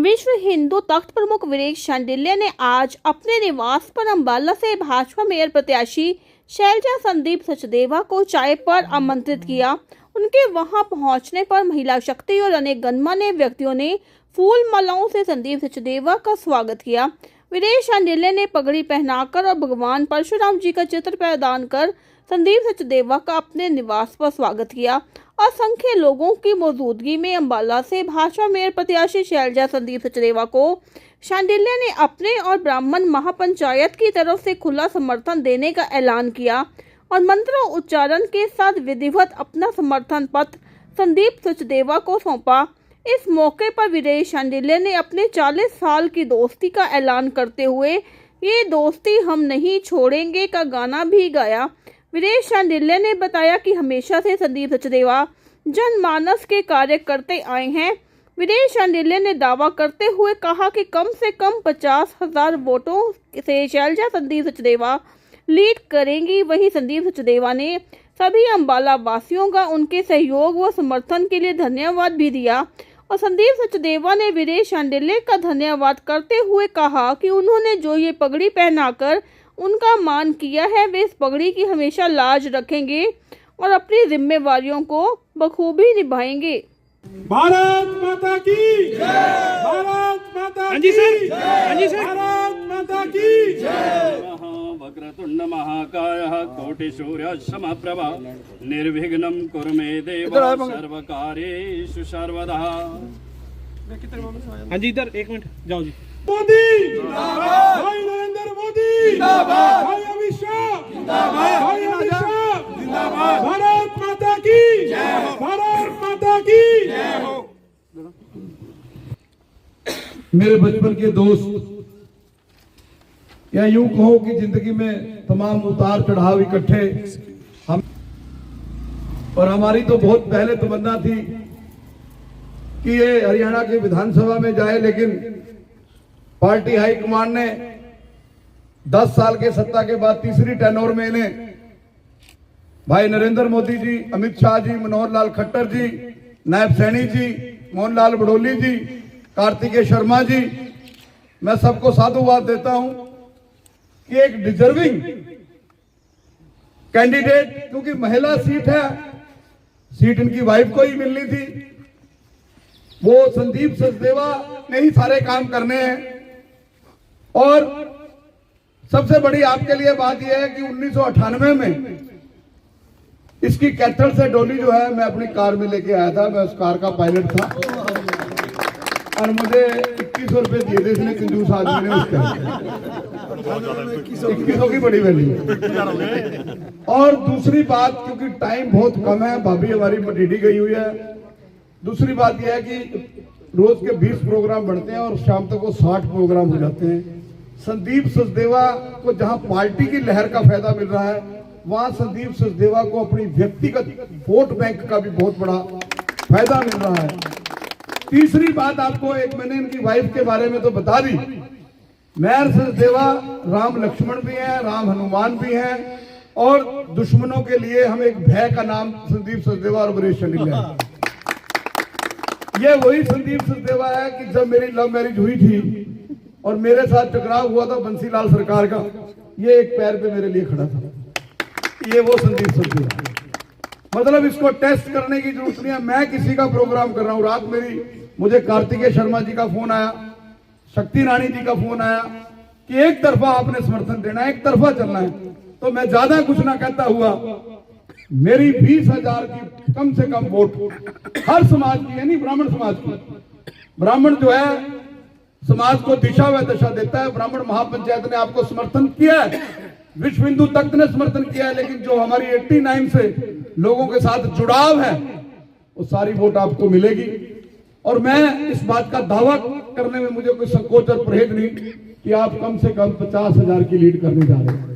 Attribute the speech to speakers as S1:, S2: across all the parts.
S1: विश्व हिंदू तख्त प्रमुख वीरेश शांडिल्य ने आज अपने निवास पर अंबाला से भाजपा मेयर प्रत्याशी शैलजा संदीप सचदेवा को चाय पर आमंत्रित किया। उनके वहां पहुंचने पर महिला शक्ति और अनेक गणमान्य व्यक्तियों ने फूल मालाओं से संदीप सचदेवा का स्वागत किया। वीरेश शांडिल्य ने पगड़ी पहनाकर और भगवान परशुराम जी का चित्र प्रदान कर संदीप सचदेवा का अपने निवास पर स्वागत किया। असंख्य लोगों की मौजूदगी में अंबाला से भाजपा मेयर प्रत्याशी शैलजा संदीप सचदेवा को शांडिल्य ने अपने और ब्राह्मण महापंचायत की तरफ से खुला समर्थन देने का ऐलान किया और मंत्र उच्चारण के साथ विधिवत अपना समर्थन पत्र संदीप सचदेवा को सौंपा। इस मौके पर वीरेश शांडिल्य ने अपने 40 साल की दोस्ती का ऐलान करते हुए ये दोस्ती हम नहीं छोड़ेंगे का गाना भी गाया। वीरेश शांडिल्य ने बताया कि हमेशा से संदीप सचदेवा जनमानस के कार्य करते आए हैं। वीरेश शांडिल्य ने दावा करते हुए कहा कि कम से कम 50,000 वोटों से शैलजा संदीप सचदेवा लीड करेंगी। वहीं संदीप सचदेवा ने सभी अंबाला वासियों का उनके सहयोग व समर्थन के लिए धन्यवाद भी दिया और संदीप सचदेवा ने वीरेश शांडिल्य का धन्यवाद करते हुए कहा कि उन्होंने जो ये पगड़ी पहनाकर उनका मान किया है, वे इस पगड़ी की हमेशा लाज रखेंगे और अपनी जिम्मेवारियों को बखूबी निभाएंगे।
S2: भारत माता की जय, भारत माता की जय, भारत माता की जय।
S3: वक्रतुंड महाकायः कोटिसूर्य समप्रभा निर्विघ्नं कुरु मे देव सर्वकार्येषु सर्वदा।
S2: हाँ जी, इधर एक मिनट जाओ जी। मोदी जिंदाबाद, भाई नरेंद्र मोदी जिंदाबाद, भाई अमित शाह जिंदाबाद, भाई अमित शाह जिंदाबाद। भारत माता की जय हो, भारत माता की जय हो।
S4: मेरे बचपन के दोस्त, या यूं कहो कि जिंदगी में तमाम उतार चढ़ाव इकट्ठे हम, और हमारी तो बहुत पहले तमन्ना थी कि ये हरियाणा के विधानसभा में जाए, लेकिन पार्टी हाईकमान ने 10 साल के सत्ता के बाद तीसरी टेन्योर में इन्हें भाई नरेंद्र मोदी जी, अमित शाह जी, मनोहर लाल खट्टर जी, नायब सैनी जी, मोहन लाल बड़ोली जी, कार्तिकेय शर्मा जी, मैं सबको साधुवाद देता हूं कि एक डिजर्विंग कैंडिडेट, क्योंकि महिला सीट है, सीट इनकी वाइफ को ही मिलनी थी, वो संदीप सचदेवा ने ही सारे काम करने हैं। और सबसे बड़ी आपके लिए बात यह है कि 1998 में इसकी कैथल से डोली जो है मैं अपनी कार में लेके आया था, मैं उस कार का पायलट था और मुझे 2100 रुपए दिए थे इसने, कंजूस आदमी ने। उसका 2100 की बड़ी वैल्यू। और दूसरी बात, क्योंकि टाइम बहुत कम है, भाभी हमारी मटीडी गई हुई है, दूसरी बात यह है कि रोज के 20 प्रोग्राम बढ़ते हैं और शाम तक वो 60 प्रोग्राम हो जाते हैं। संदीप सचदेवा को जहां पार्टी की लहर का फायदा मिल रहा है, वहां संदीप सचदेवा को अपनी व्यक्तिगत वोट बैंक का भी बहुत बड़ा फायदा मिल रहा है। तीसरी बात आपको, एक मैंने इनकी वाइफ के बारे में तो बता दी, मेयर सचदेवा राम लक्ष्मण भी हैं, राम हनुमान भी हैं, और दुश्मनों के लिए हम एक भय का नाम संदीप सचदेवा और वीरेश शांडिल्य है। ये वही संदीप सचदेवा है कि जब मेरी लव मैरिज हुई थी और मेरे साथ टकराव हुआ था बंसीलाल सरकार का, ये एक पैर पे मेरे लिए खड़ा था, ये वो संदीप सचदेवा। मतलब इसको टेस्ट करने की जरूरत नहीं है, मैं किसी का प्रोग्राम कर रहा हूं। रात मुझे कार्तिकेय शर्मा जी का फोन आया, शक्ति रानी जी का फोन आया कि एक तरफा आपने समर्थन देना है, एक तरफा चलना है। तो मैं ज्यादा कुछ ना कहता हुआ, मेरी 20,000 की कम से कम वोट हर समाज की, यानी ब्राह्मण समाज की, ब्राह्मण जो है समाज को दिशा व दशा देता है। ब्राह्मण महापंचायत ने आपको समर्थन किया है, विश्व हिंदू तख्त ने समर्थन किया है, लेकिन जो हमारी 89 से लोगों के साथ जुड़ाव है, वो सारी वोट आपको मिलेगी। और मैं इस बात का दावा करने में मुझे कोई संकोच और परहेज नहीं कि आप कम से कम 50,000 की लीड करने जा रहे हैं।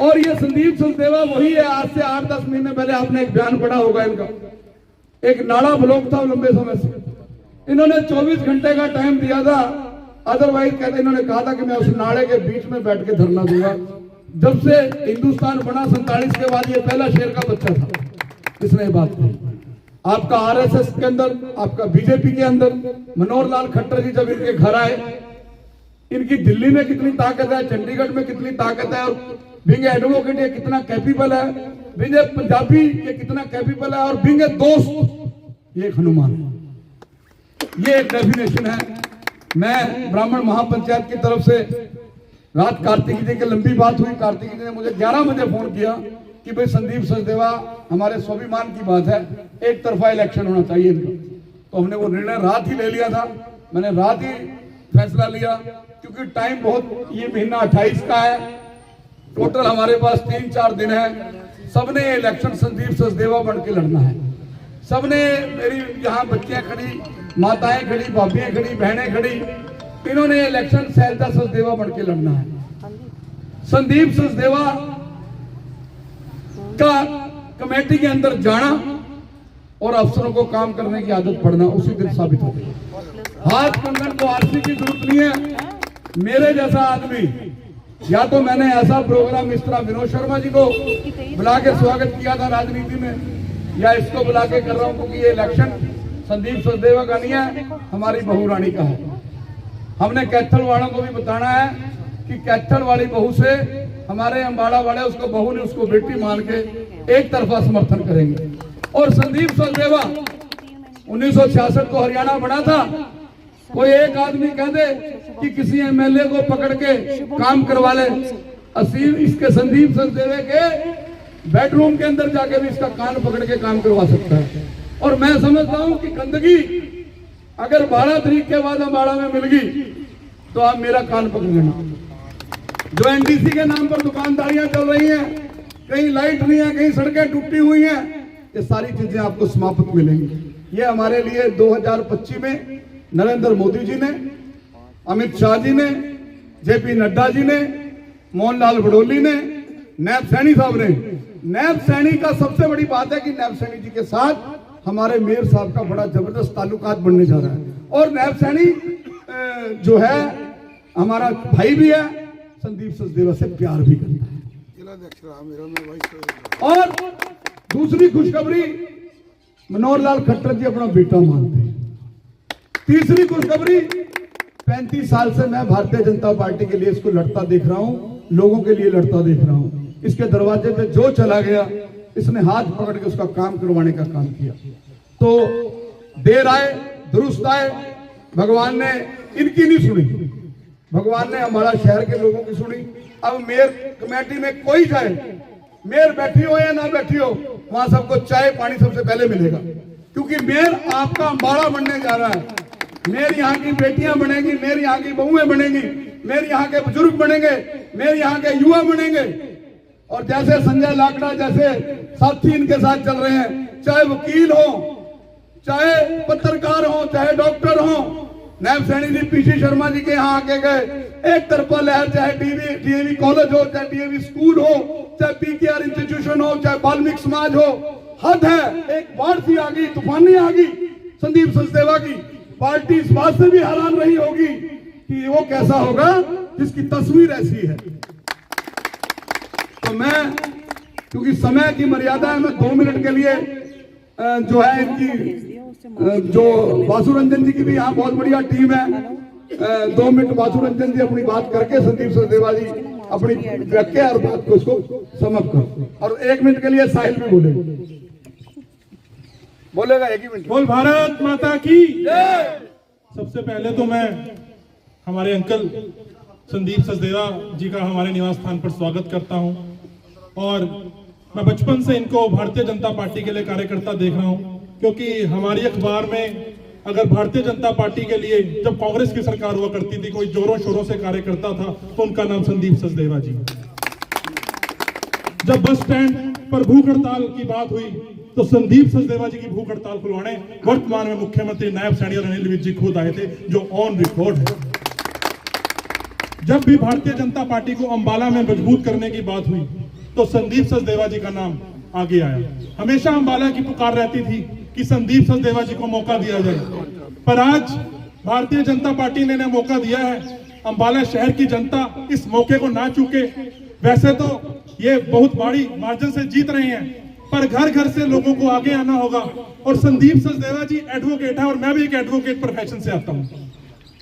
S4: और ये संदीप सचदेवा वही है, आज से 8-10 महीने पहले आपने एक बयान पढ़ा होगा इनका, एक नाड़ा ब्लॉक था लंबे समय से, इन्होंने 24 घंटे का टाइम दिया था, अदरवाइज कहते इन्होंने कहा था कि मैं उस नाड़े के बीच में बैठ के धरना दूंगा। जब से हिंदुस्तान बना 47 के बाद ये पहला शेर का बच्चा था जिसने बात की। आपका आरएसएस के अंदर, आपका बीजेपी के अंदर। मनोहर लाल खट्टर जी जब इनके घर आए, इनकी दिल्ली में कितनी ताकत है, चंडीगढ़ में कितनी ताकत है, और बीइंग एडवोकेट ये कितना कैपेबल है, बीइंग पंजाबी ये कितना कैपेबल है, और बीइंग दोस्त ये एक हनुमान है। ये एक डेफिनेशन है। मैं ब्राह्मण महापंचायत की तरफ से रात कार्तिकी जी की लंबी बात हुई, कार्तिकी जी ने मुझे 11 बजे फोन किया कि भाई संदीप सचदेवा, हमारे स्वाभिमान की बात है, एक तरफा इलेक्शन होना चाहिए इनका। तो हमने वो निर्णय रात ही ले लिया था। मैंने रात ही फैसला लिया, क्योंकि टाइम बहुत, ये महीना 28 का है, टोटल हमारे पास 3-4 दिन है। सबने इलेक्शन संदीप सचदेवा बन के लड़ना है। सबने, मेरी यहाँ बच्चियां खड़ी, माताएं खड़ी, भाभियां खड़ी, बहनें खड़ी, इन्होंने इलेक्शन शैलजा सचदेवा बन के लड़ना है। संदीप सचदेवा का कमेटी के अंदर जाना और अफसरों को काम करने की आदत पड़ना उसी दिन साबित हो गई। हाथ कंगन को आरसी की जरूरत नहीं है। मेरे जैसा आदमी, या तो मैंने ऐसा प्रोग्राम इस तरह विनोद शर्मा जी को बुला के स्वागत किया था राजनीति में, या इसको बुला के कर रहा हूं क्योंकि ये इलेक्शन संदीप सचदेवा का नहीं है, हमारी बहू रानी का है। हमने कैथल वालों को भी बताना है कि कैथल वाली बहू से हमारे अम्बाड़ा वाले उसको बहू ने, उसको बेटी मान के एक तरफा समर्थन करेंगे। और संदीप सचदेवा 1966 को हरियाणा बना था। कोई एक आदमी कह दे कि किसी एमएलए को पकड़ के काम करवा ले, इसके संदीप सचदेवा के बेडरूम के अंदर जाके भी इसका कान पकड़ के काम करवा सकता है। और मैं समझता हूं कि गंदगी अगर 12 तारीख के बाद अम्बाड़ा में मिल गई तो आप मेरा कान पकड़ लेना। जो एनडीसी के नाम पर दुकानदारियां चल रही हैं, कहीं लाइट नहीं है, कहीं सड़कें टूटी हुई हैं, ये सारी चीजें आपको समाप्त मिलेंगी। ये हमारे लिए 2025 में नरेंद्र मोदी जी ने, अमित शाह जी ने, जेपी नड्डा जी ने, मोहनलाल बड़ोली ने, नैब सैनी साहब ने। नैब सैनी का सबसे बड़ी बात है कि नैब सैनी जी के साथ हमारे मेयर साहब का बड़ा जबरदस्त ताल्लुकात बनने जा रहा है। और नैब सैनी जो है हमारा भाई भी है, संदीप सचदेवा से प्यार भी करता है। और दूसरी खुशखबरी, मनोहर लाल खट्टर जी अपना बेटा मानते हैं। तीसरी खुशखबरी, 35 साल से मैं भारतीय जनता पार्टी के लिए इसको लड़ता देख रहा हूं, लोगों के लिए लड़ता देख रहा हूं। इसके दरवाजे पे जो चला गया, इसने हाथ पकड़ के उसका काम करवाने का काम किया। तो देर आए दुरुस्त आए, भगवान ने इनकी नहीं सुनी, भगवान ने हमारा शहर के लोगों की सुनी। अब मेयर कमेटी में कोई जाए, मेयर बैठी हो या ना बैठी हो, वहां सबको चाय पानी सबसे पहले मिलेगा, क्योंकि मेयर आपका अम्बाड़ा बनने जा रहा है। मेरे यहाँ की बेटियां बनेंगी, मेरे यहाँ की बहुएं बनेंगी, मेरे यहाँ के बुजुर्ग बनेंगे, मेरे यहाँ के युवा बनेंगे। और जैसे संजय लाकड़ा जैसे साथी इनके साथ चल रहे हैं, चाहे वकील हो, चाहे पत्रकार हो, चाहे डॉक्टर हो। नैब सैनी जी पीसी शर्मा जी के यहाँ आके गए, एक तरफा लहर, चाहे डीएवी कॉलेज हो, चाहे डीएवी स्कूल हो, चाहे पीकेआर इंस्टीट्यूशन हो, चाहे वाल्मीकि समाज हो, हद है। एक बाढ़ सी आ गई, तूफानी आ गई संदीप सचदेवा की। पार्टी इस बात से भी हैरान रही होगी कि वो कैसा होगा जिसकी तस्वीर ऐसी है। तो मैं, क्योंकि समय की मर्यादा है, मैं 2 मिनट के लिए जो है इनकी जो वासुरंजन जी की भी यहाँ बहुत बढ़िया टीम है, 2 मिनट वासुरंजन जी अपनी बात करके संदीप सचदेवा जी अपनी रख के और बात को इसको समाप्त करो। और 1 मिनट के लिए साहिल भी बोलेगा 1 ही मिनट।
S2: बोल भारत माता की जय। सबसे पहले तो मैं हमारे अंकल संदीप सचदेवा जी का हमारे निवास स्थान पर स्वागत करता हूं। और मैं बचपन से इनको भारतीय जनता पार्टी के लिए कार्यकर्ता देख रहा हूं, क्योंकि हमारी अखबार में अगर भारतीय जनता पार्टी के लिए जब कांग्रेस की सरकार हुआ करती थी, कोई जोरों शोरों से कार्यकर्ता था तो उनका नाम संदीप सचदेवा जी। जब बस स्टैंड पर भूख हड़ताल की बात हुई तो संदीप सचदेवा जी की भूख हड़ताल खुलवाने वर्तमान में मुख्यमंत्री नायब सैनी और अनिल विज जी खुद आए थे, जो ऑन रिकॉर्ड है। जब भी भारतीय जनता पार्टी को अंबाला में मजबूत करने की बात हुई तो संदीप सचदेवा जी का नाम आगे आया। हमेशा अंबाला की पुकार रहती थी कि संदीप सचदेवा जी को मौका दिया जाए, पर आज भारतीय जनता पार्टी ने मौका दिया है। अंबाला शहर की जनता इस मौके को ना चूके। वैसे तो ये बहुत बड़ी मार्जिन से जीत रहे हैं, पर घर घर से लोगों को आगे आना होगा। और संदीप सचदेवा जी एडवोकेट है और मैं भी एक एडवोकेट प्रोफेशन से आता हूं।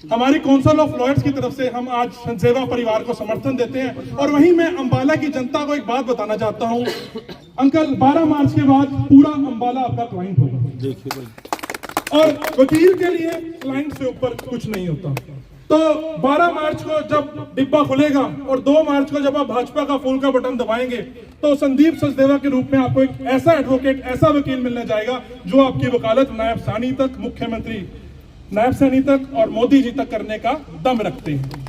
S2: हमारी काउंसिल ऑफ लॉयर्स की तरफ से हम आज सचदेवा परिवार को समर्थन देते हैं। और वहीं मैं अंबाला की जनता को एक बात बताना चाहता हूं, अंकल 12 मार्च के बाद पूरा अंबाला आपका क्लाइंट होगा और वकील के लिए क्लाइंट से ऊपर कुछ नहीं होता। तो 12 मार्च को जब डिब्बा खुलेगा और 2 मार्च को जब आप भाजपा का फूल का बटन दबाएंगे तो संदीप सचदेवा के रूप में आपको एक ऐसा एडवोकेट, ऐसा वकील मिलने जाएगा जो आपकी वकालत नायब सानी तक, मुख्यमंत्री नायब सानी तक और मोदी जी तक करने का दम रखते हैं।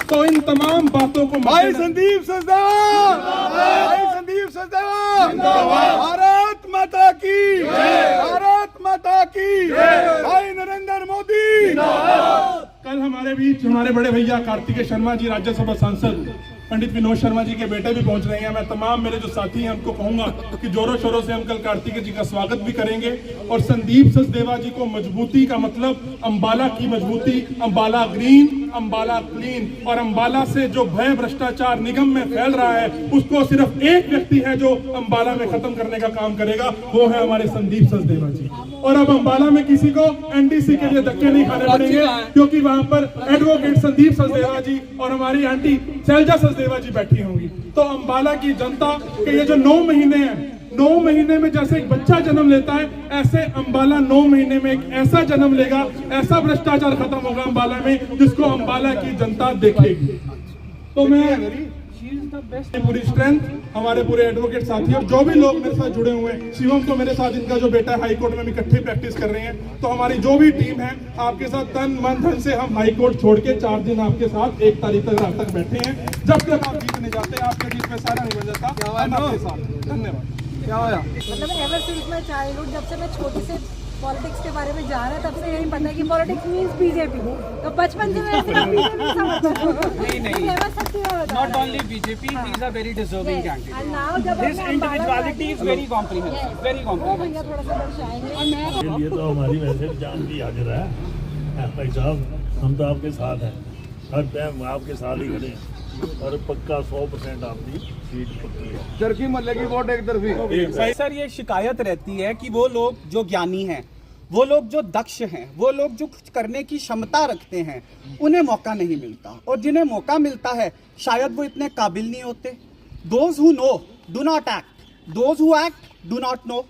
S2: तो इन तमाम बातों को
S4: भाई संदीप सचदेवा, भाई संदीप सचदेवा जिंदाबाद, भारत माता की भारत माता की भाई नरेंद्र मोदी जिंदाबाद।
S2: कल हमारे बीच हमारे बड़े भैया कार्तिकेय शर्मा जी, राज्यसभा सांसद पंडित विनोद शर्मा जी के बेटे भी पहुंच रहे हैं। मैं तमाम मेरे जो साथी हैं उनको कहूंगा कि जोरों शोरों से हम कल कार्तिकेय जी का स्वागत भी करेंगे। और संदीप सचदेवा जी को मजबूती का मतलब अंबाला की मजबूती, अंबाला ग्रीन, अंबाला क्लीन, और अंबाला से जो भय भ्रष्टाचार निगम में फैल रहा है उसको सिर्फ एक व्यक्ति है जो अंबाला में खत्म करने का काम करेगा, वो है हमारे संदीप सचदेवा जी। और अब अंबाला में किसी को एनडीसी के लिए धक्के नहीं खाने पड़ेंगे क्योंकि वहां पर एडवोकेट संदीप सचदेवा जी और हमारी आंटी शैलजा सचदेवा जी बैठी होंगी। तो अंबाला की जनता के ये जो 9 महीने हैं, 9 महीने में जैसे एक बच्चा जन्म लेता है ऐसे अंबाला 9 महीने में एक ऐसा जन्म लेगा, ऐसा भ्रष्टाचार खत्म होगा अंबाला में जिसको अंबाला की जनता देखेगी। तो मैं पूरी स्ट्रेंथ, हमारे पूरे एडवोकेट साथी और जो भी लोग मेरे साथ जुड़े हुए हैं, शिवम तो मेरे साथ, इनका जो बेटा है हाई कोर्ट में भी इकट्ठे प्रैक्टिस कर रहे हैं। तो हमारी जो भी टीम है आपके साथ तन मन धन से हम हाई कोर्ट छोड़ के 4 दिन आपके साथ 1 तारीख तक रात तक बैठे हैं। जब तक आप जीतने जाते हैं, आपके जीत में सारा नहीं बन जाता, हम आपके साथ। धन्यवाद।
S5: क्या होया? मतलब एवर सिंस माय चाइल्डहुड, जब से मैं छोटी से पॉलिटिक्स के बारे में जाना है तब से यही पता है कि पॉलिटिक्स मींस बीजेपी। तो बचपन से मैं सिर्फ बीजेपी समझता हूं।
S6: नहीं not only BJP, these are very deserving candidates.
S5: And now जब
S6: This individuality is very comprehensive, very comprehensive.
S5: भैया थोड़ा सा दर्शाएंगे। और मैं
S7: ये तो हमारी वैसे जान भी हाजिर है भाई साहब, हम तो आपके साथ हैं, हर टाइम आपके साथ ही खड़े हैं और पक्का 100% आपकी सीट पक्की है।
S4: चरखी मल्ले की वोट एक तरफी।
S6: सर ये शिकायत रहती है कि वो लोग जो ज्ञानी हैं, वो लोग जो दक्ष हैं, वो लोग जो कुछ करने की क्षमता रखते हैं, उन्हें मौका नहीं मिलता, और जिन्हें मौका मिलता है शायद वो इतने काबिल नहीं होते। Those who know do not act, those who act do not know।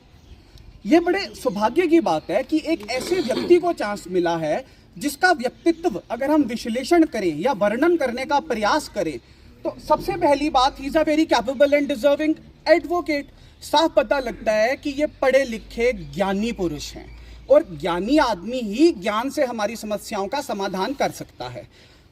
S6: ये बड़े सौभाग्य की बात है कि एक ऐसे व्यक्ति को चांस मिला है जिसका व्यक्तित्व अगर हम विश्लेषण करें या वर्णन करने का प्रयास करें तो सबसे पहली बात, he is a very capable and deserving advocate. साफ पता लगता है कि ये पढ़े लिखे ज्ञानी पुरुष हैं और ज्ञानी आदमी ही ज्ञान से हमारी समस्याओं का समाधान कर सकता है।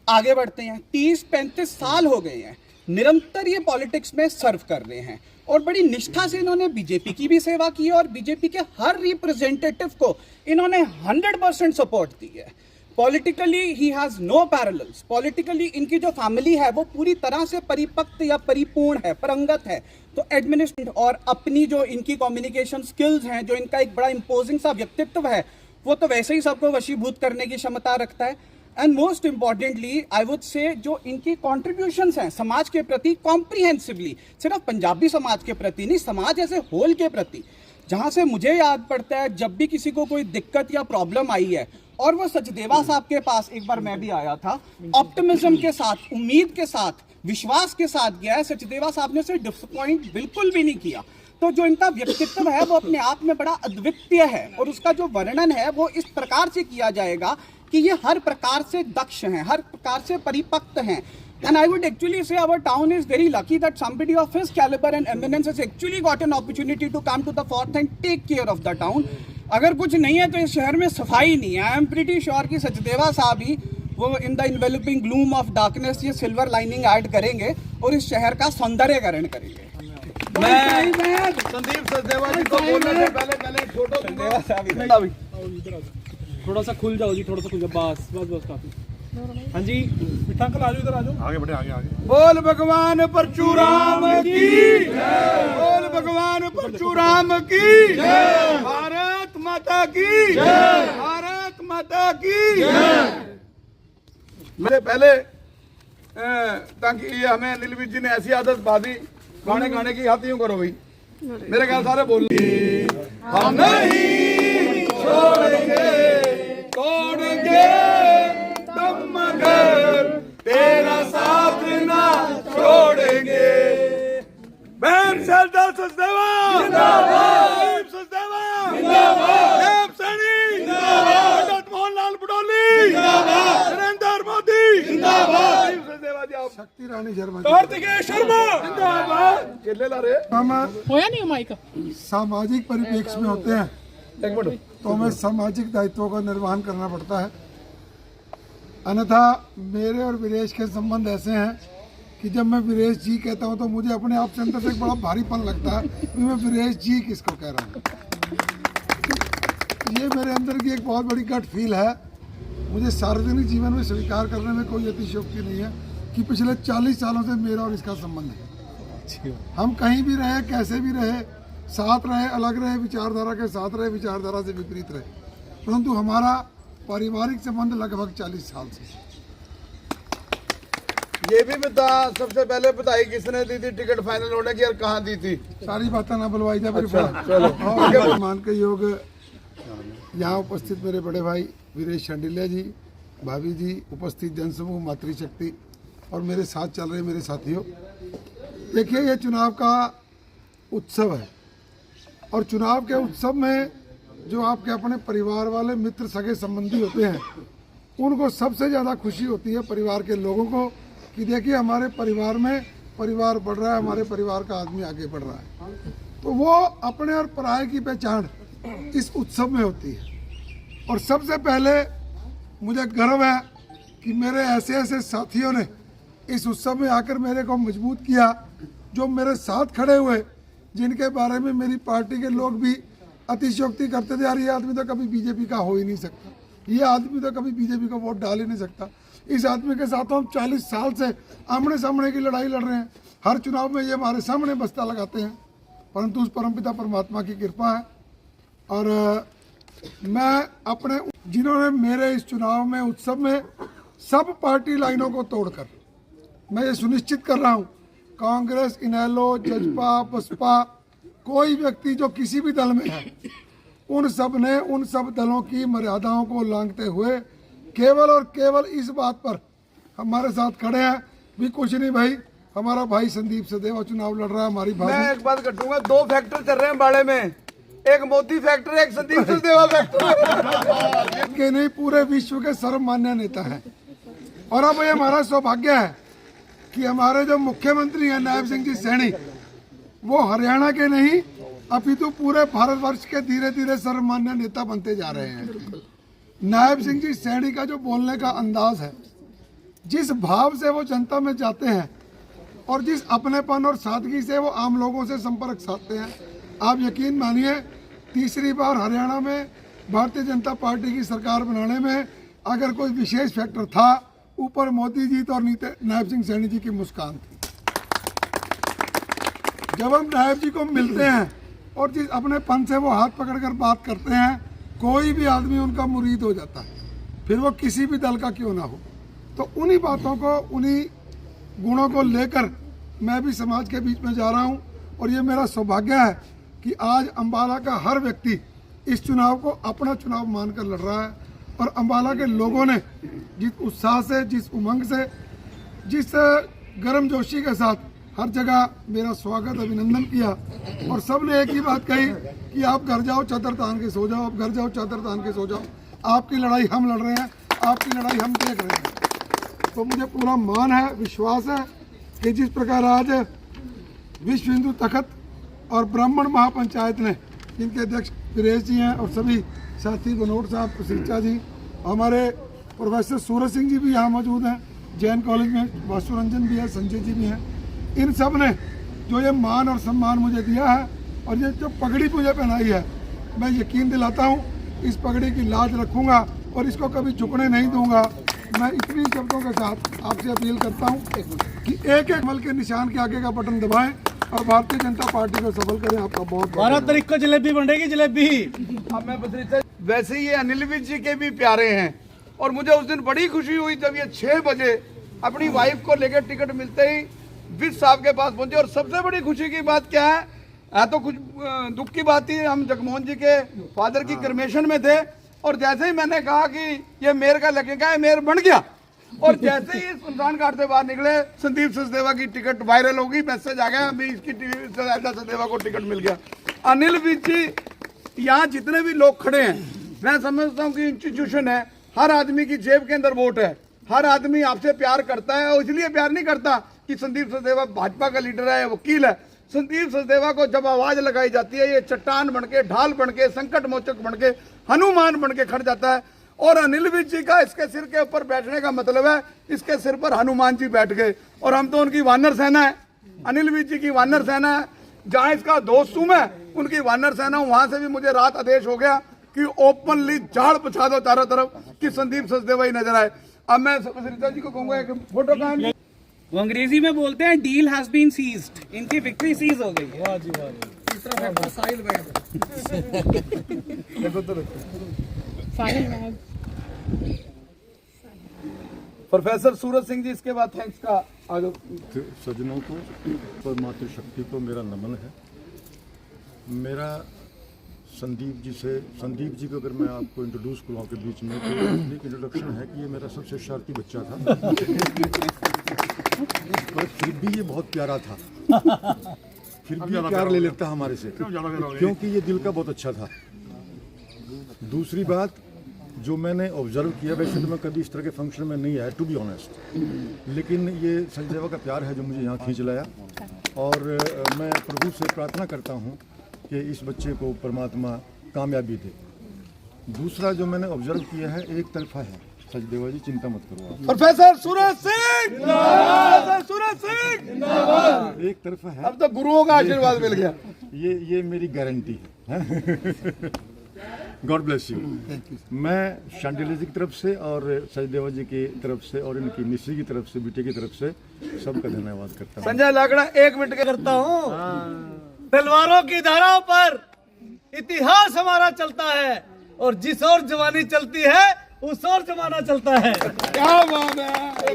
S6: आगे बढ़ते हैं। 30-35 साल हो गए हैं निरंतर ये पॉलिटिक्स में सर्व कर रहे हैं और बड़ी निष्ठा से इन्होंने बीजेपी की भी सेवा की है और बीजेपी के हर रिप्रेजेंटेटिव को इन्होंने 100% सपोर्ट दी है। Politically he has no parallels. Politically इनकी जो फैमिली है वो पूरी तरह से परिपक्व या परिपूर्ण है, परंगत है। तो एडमिनिस्ट्रेशन और अपनी जो इनकी कम्युनिकेशन स्किल्स हैं, जो इनका एक बड़ा इम्पोजिंग सा व्यक्तित्व है, वो तो वैसे ही सबको वशीभूत करने की क्षमता रखता है। And most importantly I would say जो इनकी कॉन्ट्रीब्यूशंस हैं समाज के प्रति कॉम्प्रिहेंसिवली, सिर्फ पंजाबी समाज के प्रति नहीं, समाज ऐसे होल के प्रति, जहाँ से मुझे याद पड़ता है जब भी किसी को कोई दिक्कत या प्रॉब्लम आई है और वो सचदेवा साहब के पास, एक बार मैं भी आया था, ऑप्टिमिज्म के साथ, उम्मीद के साथ, विश्वास के साथ गया है। सचदेवा साहब ने उसे डिसअपॉइंट बिल्कुल भी नहीं किया। तो जो इनका व्यक्तित्व है वो अपने आप में बड़ा अद्वितीय है और उसका जो वर्णन है वो इस प्रकार से किया जाएगा कि ये हर प्रकार से दक्ष हैं, हर प्रकार से परिपक्व हैं। And I would actually say our town is very lucky that somebody of his caliber and eminence has actually got an opportunity to come to the forth and take care of the town. अगर कुछ नहीं है तो इस शहर में सफाई नहीं है। I am pretty sure कि सचदेवा साहब ही वो in the enveloping gloom of darkness ये सिल्वर लाइनिंग ऐड करेंगे और इस शहर का सौंदर्यकरण करेंगे।
S4: मैं संदीप सचदेवा जी को बोलने से पहले छोटो
S8: थोड़ा सा खुल जाओ जी, थोड़ा सा खुल जाओ, बस बस बस काफी। हाँ जी
S2: मिठा अंकल आ जाओ, इधर आ जाओ,
S4: आगे बढ़े, आगे बोल भगवान परशुराम की जय, बोल भगवान परशुराम की जय, भारत माता की जय, भारत माता की जय। मेरे पहले ताकि ये हमें नीलवीर जी ने ऐसी आदत बांधी गाने गाने की, हाथ यूं करो भाई, मेरे ख्याल सारे बोल हम नहीं छोड़ेंगे, तोड़ेंगे दम मगर तेरा साथ ना छोड़ेंगे। बहन शेल्टर सचदेवा जिंदाबाद, सचदेवा जिंदाबाद, देव सैनी जिंदाबाद, पंडित मोहनलाल बुडौली जिंदाबाद, नरेंद्र मोदी जिंदाबाद, सचदेवा जी आप शक्ति रानी शर्मा, कार्तिकेय शर्मा जिंदाबाद। केले ला रहे
S9: हम
S8: होया नहीं माइक
S9: सामाजिक परिप्रेक्ष्य में होते हैं तो हमें सामाजिक दायित्वों का निर्वहन करना पड़ता है। अन्यथा मेरे और वीरेश के संबंध ऐसे हैं कि जब मैं वीरेश जी कहता हूं तो मुझे अपने आप से अंदर से एक बड़ा भारीपन लगता है कि मैं वीरेश जी किसको कह रहा हूं। ये मेरे अंदर की एक बहुत बड़ी गट फील है। मुझे सार्वजनिक जीवन में स्वीकार करने में कोई अतिशयोक्ति नहीं है कि पिछले 40 सालों से मेरा और इसका संबंध है। हम कहीं भी रहे, कैसे भी रहे, साथ रहे, अलग रहे, विचारधारा के साथ रहे, विचारधारा से विपरीत रहे, परंतु हमारा पारिवारिक संबंध लगभग 40 साल से।
S4: ये भी बता, सबसे पहले बताई किसने दी थी टिकट फाइनल होने की और कहाँ दी थी?
S9: सारी बातें ना बुलवाई जाए।
S4: चलो
S9: मान के योग यहाँ उपस्थित मेरे बड़े भाई वीरेश शांडिल्या जी, भाभी जी, उपस्थित जनसमूह, मातृशक्ति और मेरे साथ चल रहे मेरे साथियों, देखिए ये चुनाव का उत्सव है और चुनाव के उत्सव में जो आपके अपने परिवार वाले मित्र सगे संबंधी होते हैं उनको सबसे ज़्यादा खुशी होती है परिवार के लोगों को कि देखिए हमारे परिवार में परिवार बढ़ रहा है, हमारे परिवार का आदमी आगे बढ़ रहा है। तो वो अपने और पराये की पहचान इस उत्सव में होती है। और सबसे पहले मुझे गर्व है कि मेरे ऐसे ऐसे साथियों ने इस उत्सव में आकर मेरे को मजबूत किया, जो मेरे साथ खड़े हुए, जिनके बारे में मेरी पार्टी के लोग भी अतिशयोक्ति करते थे, यार ये आदमी तो कभी बीजेपी का हो ही नहीं सकता, ये आदमी तो कभी बीजेपी को वोट डाल ही नहीं सकता। इस आदमी के साथ हम 40 साल से आमने सामने की लड़ाई लड़ रहे हैं, हर चुनाव में ये हमारे सामने बस्ता लगाते हैं, परंतु उस परमपिता परमात्मा की कृपा है। और मैं अपने जिन्होंने मेरे इस चुनाव में उत्सव में सब पार्टी लाइनों को तोड़कर मैं ये सुनिश्चित कर रहा हूँ, कांग्रेस, इनेलो, जजपा, बसपा, कोई व्यक्ति जो किसी भी दल में है, उन सब ने उन सब दलों की मर्यादाओं को लांघते हुए केवल और केवल इस बात पर हमारे साथ खड़े हैं भी कुछ नहीं भाई, हमारा भाई संदीप सचदेवा चुनाव लड़ रहा है, हमारी भाई।
S4: मैं एक बात कटूंगा, 2 फैक्टर चल रहे हैं बाड़े में, एक मोदी फैक्टर, एक संदीप सचदेवा फैक्टर
S9: के नहीं पूरे विश्व के सर्वमान्य नेता हैं। और अब ये हमारा सौभाग्य है कि हमारे जो मुख्यमंत्री हैं नायब सिंह जी सैनी, वो हरियाणा के नहीं अपितु पूरे भारतवर्ष के धीरे धीरे सर्वमान्य नेता बनते जा रहे हैं। नायब सिंह जी सैनी का जो बोलने का अंदाज है, जिस भाव से वो जनता में जाते हैं और जिस अपनेपन और सादगी से वो आम लोगों से संपर्क साधते हैं, आप यकीन मानिए तीसरी बार हरियाणा में भारतीय जनता पार्टी की सरकार बनाने में अगर कोई विशेष फैक्टर था, ऊपर मोदी जी तो और नीचे नायब सिंह सैनी जी की मुस्कान थी। जब हम नायब जी को मिलते हैं और जिस अपने पन से वो हाथ पकड़कर बात करते हैं, कोई भी आदमी उनका मुरीद हो जाता है, फिर वो किसी भी दल का क्यों ना हो। तो उन्हीं बातों को, उन्हीं गुणों को लेकर मैं भी समाज के बीच में जा रहा हूं। और ये मेरा सौभाग्य है कि आज अंबाला का हर व्यक्ति इस चुनाव को अपना चुनाव मानकर लड़ रहा है। और अंबाला के लोगों ने जिस उत्साह से, जिस उमंग से, जिस गर्मजोशी के साथ हर जगह मेरा स्वागत, अभिनंदन किया, और सब ने एक ही बात कही कि आप घर जाओ चादर तान के सो जाओ, आप घर जाओ चादर तान के सो जाओ, आपकी लड़ाई हम लड़ रहे हैं, आपकी लड़ाई हम देख रहे हैं। तो मुझे पूरा मान है, विश्वास है कि जिस प्रकार आज विश्व हिंदू तखत और ब्राह्मण महापंचायत ने, जिनके अध्यक्ष वीरेश जी हैं और सभी साथी बनोट साहब, प्रशिक्षा जी, हमारे प्रोफेसर सूरज सिंह जी भी यहाँ मौजूद हैं, जैन कॉलेज में वासु रंजन भी है, संजय जी भी हैं, इन सब ने जो ये मान और सम्मान मुझे दिया है और ये जो पगड़ी मुझे पहनाई है, मैं यकीन दिलाता हूँ इस पगड़ी की लाज रखूँगा और इसको कभी झुकने नहीं दूंगा। मैं इतनी शब्दों के साथ आपसे अपील करता हूँ कि एक एक अमल के निशान के आगे का बटन दबाएं और भारतीय जनता पार्टी को सफल करें। आपका बहुत
S8: 12 तारीख को जलेबी बनेगी, जलेबी।
S4: अब मैं बदरी, वैसे ये अनिल विज जी के भी प्यारे हैं और मुझे उस दिन बड़ी खुशी हुई जब ये 6 बजे अपनी वाइफ को लेकर टिकट मिलते ही विज साहब के पास पहुंचे। और सबसे बड़ी खुशी की बात क्या है तो कुछ दुख की बात थी, हम जगमोहन जी के फादर की क्रिमेशन में थे और जैसे ही मैंने कहा कि ये मेयर का लगेगा, मेयर बन गया और जैसे ही सुल्तान घाट से बाहर निकले संदीप सचदेवा की टिकट वायरल होगी, मैसेज आ गया, अभी इसकी सचदेवा को टिकट मिल गया। अनिल विज जी, यहाँ जितने भी लोग खड़े हैं, मैं समझता हूँ कि इंस्टीट्यूशन है, हर आदमी की जेब के अंदर वोट है, हर आदमी आपसे प्यार करता है और इसलिए प्यार नहीं करता कि संदीप सचदेवा भाजपा का लीडर है, वकील है। संदीप सचदेवा को जब आवाज लगाई जाती है, ये चट्टान बनके, ढाल बनके, संकट मोचक बनके, हनुमान बनके खड़ जाता है। और अनिल विज जी का इसके सिर के ऊपर बैठने का मतलब है इसके सिर पर हनुमान जी बैठ गए और हम तो उनकी वानर सेना है, अनिल विज जी की वानर सेना है। जहां इसका दोस्त हूं मैं, उनकी वानर सेना हूं, वहां से भी मुझे रात आदेश हो गया कि ओपनली झाड़ पछा दो चारों तरफ कि संदीप सचदेवा ही नजर आए। अब मैं सरिता जी को कहूंगा एक फोटो का,
S6: वो अंग्रेजी में बोलते हैं डील हैज बीन सीज्ड, इनकी विक्ट्री सीज हो गई है।
S8: वाह जी वाह जी।
S4: प्रोफेसर सूरज सिंह जी, इसके बाद थैंक्स का आगे।
S10: सज्जनों को और मातृशक्ति को मेरा नमन है। मेरा संदीप जी को अगर मैं आपको इंट्रोड्यूस कराऊं के बीच में, तो एक इंट्रोडक्शन है कि ये मेरा सबसे शरारती बच्चा था पर फिर भी ये बहुत प्यारा था, फिर भी प्यार ले लेता हमारे से क्योंकि ये दिल का बहुत अच्छा था। दूसरी बात जो मैंने ऑब्जर्व किया, वैसे तो मैं कभी इस तरह के फंक्शन में नहीं आया टू बी ऑनेस्ट, लेकिन ये सचदेवा का प्यार है जो मुझे यहाँ खींच लाया और मैं प्रभु से प्रार्थना करता हूँ कि इस बच्चे को परमात्मा कामयाबी दे। दूसरा जो मैंने ऑब्जर्व किया है, एक तरफा है सचदेवा जी, चिंता मत करो आप।
S4: प्रोफेसर सूरज सिंह, प्रोफेसर सूरज सिंह,
S10: एक तरफा है,
S4: अब तो गुरुओं का आशीर्वाद मिल गया।
S10: ये मेरी गारंटी है। God bless you. मैं शांडिल्य जी की तरफ से और सचदेवा जी की तरफ से और इनकी मिस्सी की तरफ से, बेटे की तरफ से सबका धन्यवाद करता हूँ।
S4: संजय लाकड़ा, 1 मिनट के करता हूँ।
S11: तलवारों की धाराओं पर इतिहास हमारा चलता है और जिस ओर जवानी चलती है उस ओर जमाना चलता है।
S4: क्या बात है।